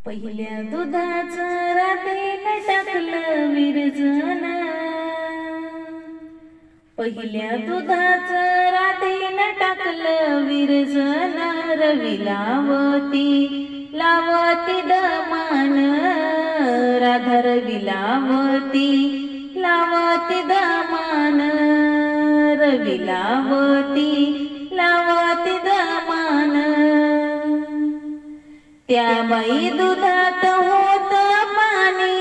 पहिल्या दुधाचं राधेनं टाकलं विरजन, पहिल्या दुधाचं राधेनं टाकलं विरजन. रवी लावती लावती दमान, राधा रवी लावती लावती दमान, रवी लावती लावती दमान. त्या बाई दुधात होत पाणी,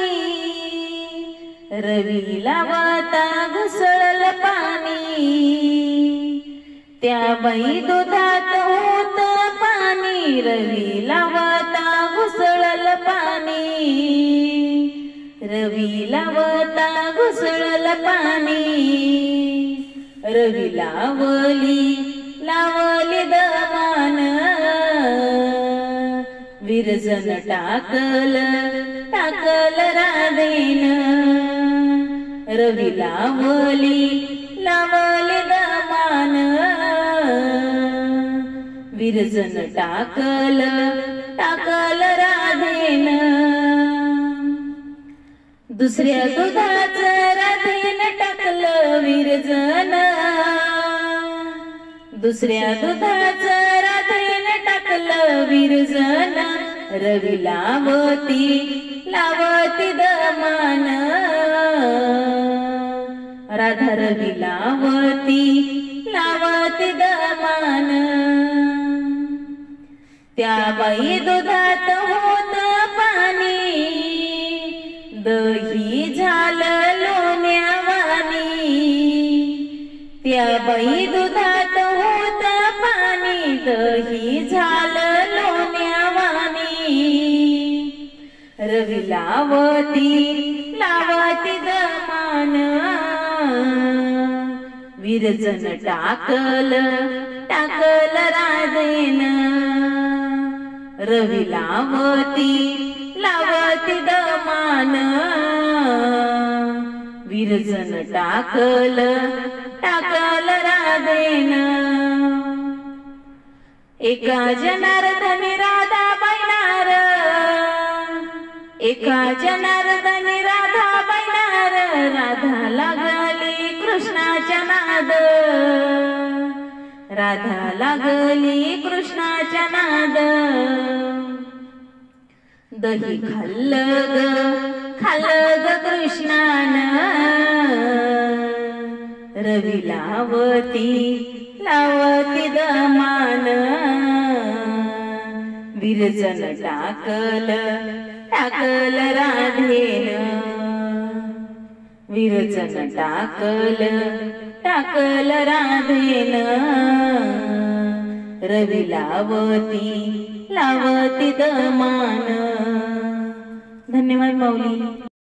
रवी लावता घुसळलं पाणी. त्या बाई दुधात होत पाणी, रवी लावता घुसळलं पाणी, रवी लावता घुसळलं पाणी. रवी लावली लावली दमान, विरजन टाकलं टाकलं राधेन. रवी लावली लावली दमान, विरजन टाकलं टाकलं राधेन. दुसऱ्या दुधाचं राधेन टाकलं विरजन, दुसऱ्या दुधाचं राधेन टाकलं विरजन. रवी लावती लावती दमान, राधा रवी लावती लावती दमान. त्या बाई दुधात होत पाणी, दही झालं लोण्यावानी. त्या बाई दुधात होत पाणी, दही झालं लोण्यावानी. रवी लावती लावती दमान, विरजन टाकलं टाकलं राधेन. रवी लावती लावती दमान, विरजन टाकलं टाकलं राधेन. एका जनार्दनी राधा बैनार, एका जनार्दनी राधा बैनार. राधा लागली कृष्णाच्या नाद, राधा लागली कृष्णाच्या नाद. दही खाल्लं ग कृष्णान, रवी लावती लावती दमान. विरजन टाकलं टाकलं राधेन, विरजन टाकलं टाकलं राधेन. रवी लावती लावती दमान. धन्यवाद माऊली.